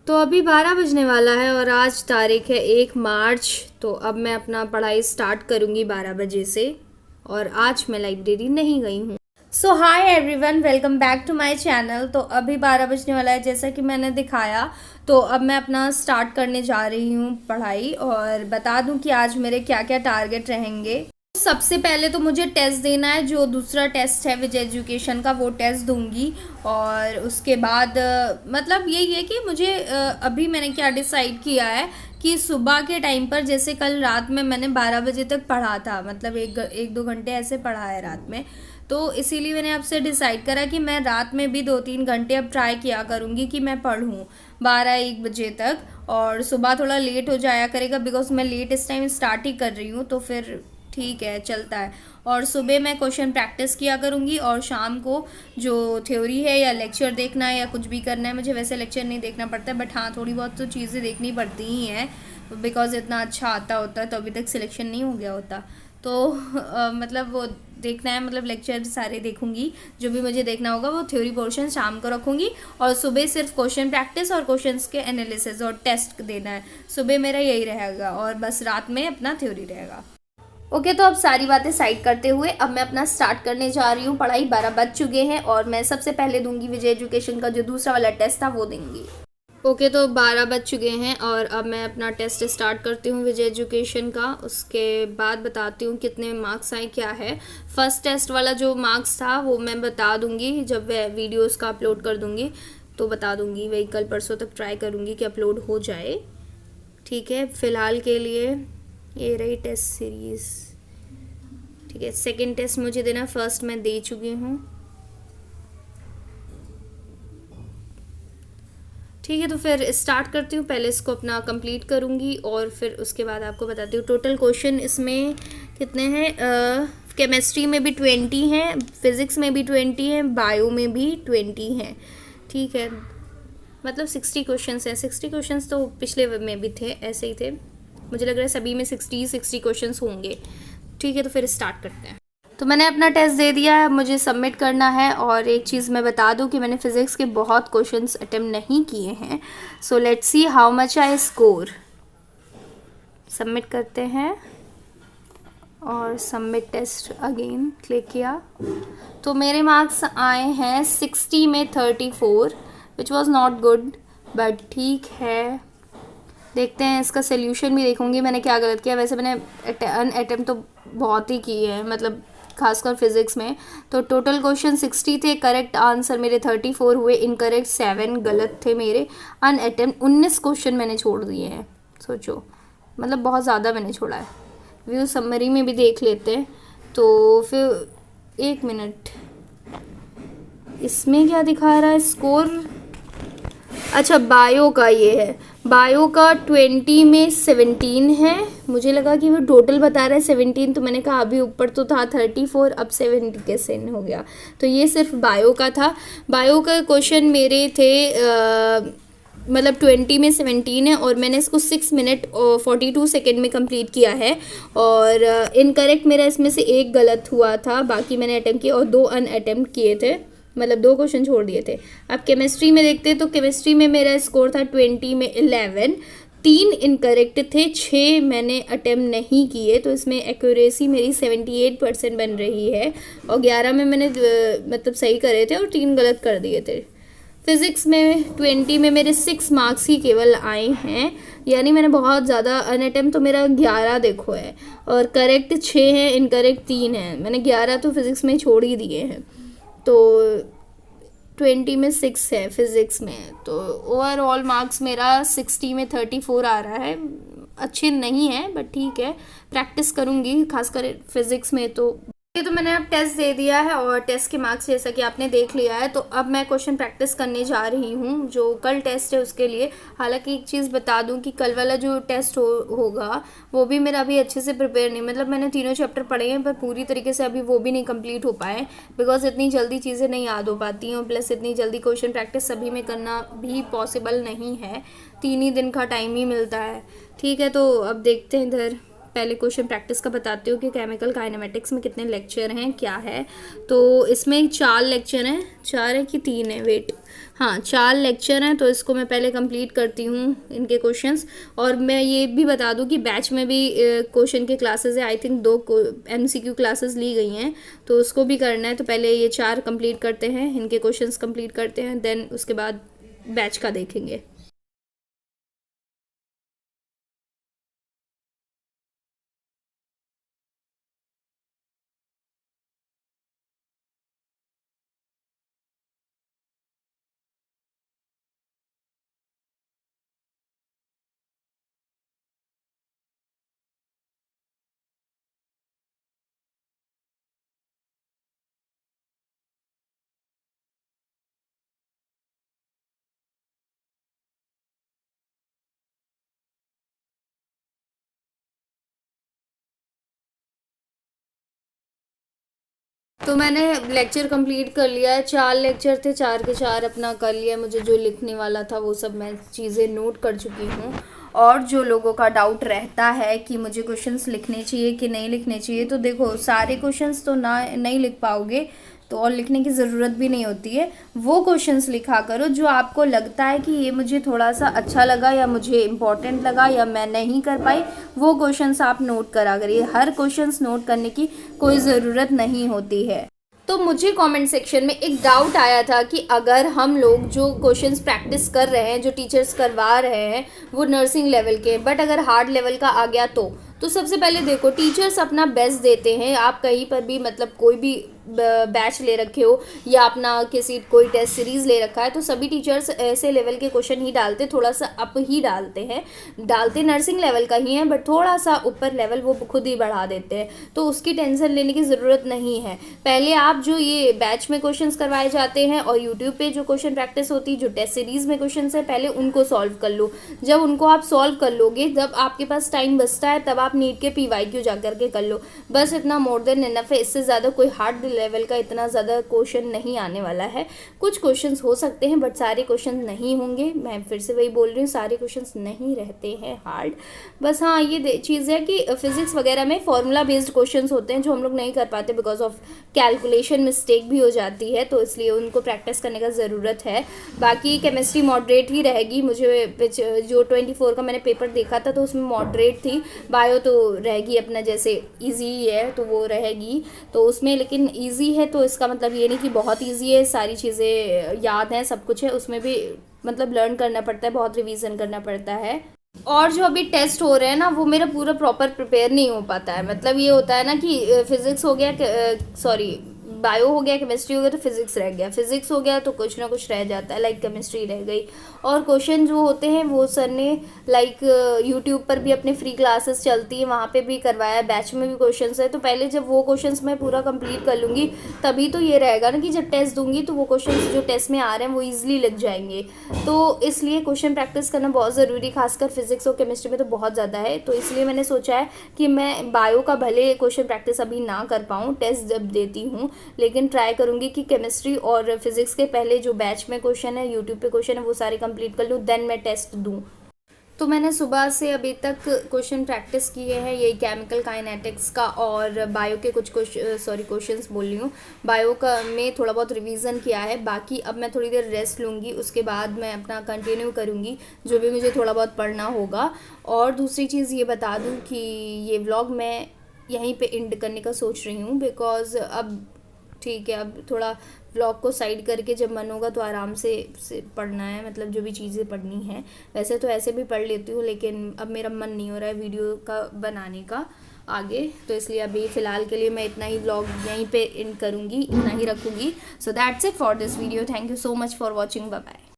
तो अभी 12 बजने वाला है और आज तारीख है 1 मार्च। तो अब मैं अपना पढ़ाई स्टार्ट करूँगी 12 बजे से। और आज मैं लाइब्रेरी नहीं गई हूँ। So hi everyone, welcome back to my channel. तो अभी 12 बजने वाला है, जैसा कि मैंने दिखाया। तो अब मैं अपना स्टार्ट करने जा रही हूँ पढ़ाई, और बता दूँ कि आज मेरे क्या क्या टारगेट रहेंगे। सबसे पहले तो मुझे टेस्ट देना है, जो दूसरा टेस्ट है विज एजुकेशन का, वो टेस्ट दूंगी। और उसके बाद मतलब यही है कि मुझे अभी मैंने क्या डिसाइड किया है कि सुबह के टाइम पर, जैसे कल रात में मैंने 12 बजे तक पढ़ा था, मतलब एक दो घंटे ऐसे पढ़ा है रात में। तो इसीलिए मैंने आपसे डिसाइड करा कि मैं रात में भी 2-3 घंटे अब ट्राई किया करूँगी कि मैं पढ़ूँ 12-1 बजे तक। और सुबह थोड़ा लेट हो जाया करेगा, बिकॉज मैं लेट इस टाइम स्टार्ट ही कर रही हूँ, तो फिर ठीक है, चलता है। और सुबह मैं क्वेश्चन प्रैक्टिस किया करूँगी, और शाम को जो थ्योरी है या लेक्चर देखना है या कुछ भी करना है, मुझे वैसे लेक्चर नहीं देखना पड़ता है, बट हाँ थोड़ी बहुत तो चीज़ें देखनी पड़ती ही हैं, बिकॉज इतना अच्छा आता होता है तो अभी तक सिलेक्शन नहीं हो गया होता। तो मतलब वो देखना है, मतलब लेक्चर सारे देखूंगी, जो भी मुझे देखना होगा वो थ्योरी पोर्शन शाम को रखूंगी, और सुबह सिर्फ क्वेश्चन प्रैक्टिस और क्वेश्चंस के एनालिसिस और टेस्ट देना है। सुबह मेरा यही रहेगा, और बस रात में अपना थ्योरी रहेगा। ओके, तो अब सारी बातें साइड करते हुए अब मैं अपना स्टार्ट करने जा रही हूँ पढ़ाई। 12 बज चुके हैं और मैं सबसे पहले दूंगी विजय एजुकेशन का जो दूसरा वाला टेस्ट था वो दूंगी। ओके, तो 12 बज चुके हैं और अब मैं अपना टेस्ट स्टार्ट करती हूँ विजय एजुकेशन का। उसके बाद बताती हूँ कितने मार्क्स आए, क्या है। फर्स्ट टेस्ट वाला जो मार्क्स था वो मैं बता दूँगी जब वह वीडियोज़ का अपलोड कर दूँगी, तो बता दूँगी। वही कल परसों तक ट्राई करूँगी कि अपलोड हो जाए। ठीक है, फ़िलहाल के लिए ये रही टेस्ट सीरीज़। ठीक है, सेकंड टेस्ट मुझे देना, फर्स्ट मैं दे चुकी हूँ। ठीक है, तो फिर स्टार्ट करती हूँ। पहले इसको अपना कंप्लीट करूँगी और फिर उसके बाद आपको बताती हूँ टोटल क्वेश्चन इसमें कितने हैं। केमिस्ट्री में भी 20 हैं, फिज़िक्स में भी 20 हैं, बायो में भी 20 हैं। ठीक है, मतलब 60 क्वेश्चन हैं। 60 क्वेश्चन तो पिछले में भी थे, ऐसे ही थे। मुझे लग रहा है सभी में 60 क्वेश्चन होंगे। ठीक है, तो फिर स्टार्ट करते हैं। तो मैंने अपना टेस्ट दे दिया है, मुझे सबमिट करना है। और एक चीज़ मैं बता दूं कि मैंने फ़िज़िक्स के बहुत क्वेश्चंस अटेम्प्ट नहीं किए हैं। So let's see how much I score. Submit करते हैं और सबमिट टेस्ट अगेन क्लिक किया। तो मेरे मार्क्स आए हैं 60 में 34, which was not good, but ठीक है। देखते हैं, इसका सोल्यूशन भी देखूंगी मैंने क्या गलत किया। वैसे मैंने अटेम्प्ट तो बहुत ही किए हैं, मतलब खासकर फिजिक्स में। तो टोटल क्वेश्चन 60 थे, करेक्ट आंसर मेरे 34 हुए, इनकरेक्ट 7 गलत थे मेरे। अनअटेम्प्ट 19 क्वेश्चन मैंने छोड़ दिए हैं, सोचो, मतलब बहुत ज़्यादा मैंने छोड़ा है। व्यू समरी में भी देख लेते हैं। तो फिर एक मिनट, इसमें क्या दिखा रहा है स्कोर। अच्छा, बायो का ये है, बायो का 20 में 17 है। मुझे लगा कि वो टोटल बता रहा है 17, तो मैंने कहा अभी ऊपर तो था 34, अब 70 कैसे हो गया। तो ये सिर्फ बायो का था। बायो का क्वेश्चन मेरे थे मतलब 20 में 17 है, और मैंने इसको 6 मिनट और 42 सेकेंड में कंप्लीट किया है। और इनकरेक्ट मेरा इसमें से एक गलत हुआ था, बाकी मैंने अटैम्प्ट किए और 2 अनअटैम्प्ट किए थे, मतलब 2 क्वेश्चन छोड़ दिए थे। अब केमिस्ट्री में देखते हैं, तो केमिस्ट्री में मेरा स्कोर था 20 में 11, 3 इनकरेक्ट थे, 6 मैंने अटेम्प्ट नहीं किए, तो इसमें एक्यूरेसी मेरी 78% बन रही है। और 11 में मैंने मतलब सही करे थे और 3 गलत कर दिए थे। फिज़िक्स में 20 में मेरे 6 मार्क्स ही केवल आए हैं, यानी मैंने बहुत ज़्यादा अनअटेम्प्ट तो मेरा 11 देखो है, और करेक्ट 6 है, इनकरेक्ट 3 है। मैंने 11 तो फिज़िक्स में छोड़ ही दिए हैं। तो 20 में 6 है फिज़िक्स में, तो ओवरऑल मार्क्स मेरा 60 में 34 आ रहा है। अच्छे नहीं है, बट ठीक है, प्रैक्टिस करूँगी खासकर फिज़िक्स में। तो मैंने अब टेस्ट दे दिया है, और टेस्ट के मार्क्स जैसा कि आपने देख लिया है। तो अब मैं क्वेश्चन प्रैक्टिस करने जा रही हूँ, जो कल टेस्ट है उसके लिए। हालांकि एक चीज़ बता दूँ कि कल वाला जो टेस्ट होगा वो भी मेरा अभी अच्छे से प्रिपेयर नहीं, मतलब मैंने तीनों चैप्टर पढ़े हैं, पर पूरी तरीके से अभी वो भी नहीं कंप्लीट हो पाए, बिकॉज इतनी जल्दी चीज़ें नहीं याद हो पाती हैं, और प्लस इतनी जल्दी क्वेश्चन प्रैक्टिस सभी में करना भी पॉसिबल नहीं है। 3 ही दिन का टाइम ही मिलता है। ठीक है, तो अब देखते हैं इधर। पहले क्वेश्चन प्रैक्टिस का बताती हूँ कि केमिकल काइनेमेटिक्स में कितने लेक्चर हैं, क्या है। तो इसमें 4 लेक्चर हैं, 4 है कि 3 है, वेट हाँ 4 लेक्चर हैं, तो इसको मैं पहले कंप्लीट करती हूँ इनके क्वेश्चंस। और मैं ये भी बता दूँ कि बैच में भी क्वेश्चन के क्लासेस है, आई थिंक 2 MCQ क्लासेस ली गई हैं, तो उसको भी करना है। तो पहले ये 4 कंप्लीट करते हैं, इनके क्वेश्चंस कंप्लीट करते हैं, देन उसके बाद बैच का देखेंगे। तो मैंने लेक्चर कंप्लीट कर लिया है, 4 लेक्चर थे, 4 के 4 अपना कर लिया। मुझे जो लिखने वाला था वो सब मैं चीज़ें नोट कर चुकी हूँ। और जो लोगों का डाउट रहता है कि मुझे क्वेश्चंस लिखने चाहिए कि नहीं लिखने चाहिए, तो देखो सारे क्वेश्चंस तो ना नहीं लिख पाओगे, तो और लिखने की ज़रूरत भी नहीं होती है। वो क्वेश्चंस लिखा करो जो आपको लगता है कि ये मुझे थोड़ा सा अच्छा लगा या मुझे इम्पोर्टेंट लगा या मैं नहीं कर पाई, वो क्वेश्चंस आप नोट करा करिए। हर क्वेश्चंस नोट करने की कोई ज़रूरत नहीं होती है। तो मुझे कमेंट सेक्शन में एक डाउट आया था कि अगर हम लोग जो क्वेश्चंस प्रैक्टिस कर रहे हैं, जो टीचर्स करवा रहे हैं, वो नर्सिंग लेवल के, बट अगर हार्ड लेवल का आ गया तो सबसे पहले देखो टीचर्स अपना बेस्ट देते हैं। आप कहीं पर भी मतलब कोई भी बैच ले रखे हो या अपना किसी कोई टेस्ट सीरीज़ ले रखा है, तो सभी टीचर्स ऐसे लेवल के क्वेश्चन ही डालते, थोड़ा सा अप ही डालते हैं। डालते नर्सिंग लेवल का ही है, बट थोड़ा सा ऊपर लेवल वो खुद ही बढ़ा देते हैं, तो उसकी टेंशन लेने की ज़रूरत नहीं है। पहले आप जो ये बैच में क्वेश्चंस करवाए जाते हैं और यूट्यूब पे जो क्वेश्चन प्रैक्टिस होती है, जो टेस्ट सीरीज़ में क्वेश्चन है, पहले उनको सॉल्व कर लो। जब उनको आप सॉल्व कर लोगे, जब आपके पास टाइम बचता है, तब आप नीट के PYQ जा करके कर लो। बस इतना मोर देन इनफ है। इससे ज़्यादा कोई हार्ड लेवल का इतना ज़्यादा क्वेश्चन नहीं आने वाला है। कुछ क्वेश्चंस हो सकते हैं, बट सारे क्वेश्चन नहीं होंगे। मैं फिर से वही बोल रही हूँ, सारे क्वेश्चंस नहीं रहते हैं हार्ड। बस हाँ, ये चीज़ है कि फिजिक्स वगैरह में फॉर्मूला बेस्ड क्वेश्चंस होते हैं जो हम लोग नहीं कर पाते, बिकॉज ऑफ कैलकुलेशन मिस्टेक भी हो जाती है, तो इसलिए उनको प्रैक्टिस करने का ज़रूरत है। बाकी केमिस्ट्री मॉडरेट ही रहेगी। मुझे जो 24 का मैंने पेपर देखा था, तो उसमें मॉडरेट थी। बायो तो रहेगी अपना जैसे इजी है, तो वो रहेगी तो उसमें, लेकिन इजी है तो इसका मतलब ये नहीं कि बहुत इजी है, सारी चीज़ें याद हैं, सब कुछ है, उसमें भी मतलब लर्न करना पड़ता है, बहुत रिवीजन करना पड़ता है। और जो अभी टेस्ट हो रहे हैं ना, वो मेरा पूरा प्रॉपर प्रिपेयर नहीं हो पाता है। मतलब ये होता है ना कि फिजिक्स हो गया, सॉरी बायो हो गया, केमिस्ट्री हो गया, तो फिजिक्स रह गया, फिजिक्स हो गया तो कुछ ना कुछ रह जाता है, लाइक केमिस्ट्री रह गई। और क्वेश्चन जो होते हैं वो सर ने लाइक यूट्यूब पर भी अपने फ्री क्लासेस चलती है, वहाँ पे भी करवाया, बैच में भी क्वेश्चंस है। तो पहले जब वो क्वेश्चंस मैं पूरा कंप्लीट कर लूँगी, तभी तो ये रहेगा ना कि जब टेस्ट दूंगी तो वो क्वेश्चंस जो टेस्ट में आ रहे हैं वो ईजिली लग जाएंगे। तो इसलिए क्वेश्चन प्रैक्टिस करना बहुत ज़रूरी, खासकर फिजिक्स और केमिस्ट्री में तो बहुत ज़्यादा है। तो इसलिए मैंने सोचा है कि मैं बायो का भले क्वेश्चन प्रैक्टिस अभी ना कर पाऊँ, टेस्ट जब देती हूँ, लेकिन ट्राई करूँगी कि केमिस्ट्री और फिजिक्स के पहले जो बैच में क्वेश्चन है, यूट्यूब पे क्वेश्चन है, वो सारे कंप्लीट कर लूँ, देन मैं टेस्ट दूँ। तो मैंने सुबह से अभी तक क्वेश्चन प्रैक्टिस किए हैं, यही केमिकल काइनेटिक्स का और बायो के कुछ क्वेश्चंस बोल रही हूँ। बायो का में थोड़ा बहुत रिवीजन किया है, बाकी अब मैं थोड़ी देर रेस्ट लूँगी, उसके बाद मैं अपना कंटिन्यू करूँगी जो भी मुझे थोड़ा बहुत पढ़ना होगा। और दूसरी चीज़ ये बता दूँ कि ये व्लॉग मैं यहीं पे एंड करने का सोच रही हूँ, बिकॉज़ अब ठीक है, अब थोड़ा व्लॉग को साइड करके जब मन होगा तो आराम से पढ़ना है, मतलब जो भी चीज़ें पढ़नी है। वैसे तो ऐसे भी पढ़ लेती हूँ, लेकिन अब मेरा मन नहीं हो रहा है वीडियो का बनाने का आगे, तो इसलिए अभी फ़िलहाल के लिए मैं इतना ही व्लॉग यहीं पे एंड करूँगी, इतना ही रखूँगी। So that's it for this video. Thank you so much for watching. Bye bye.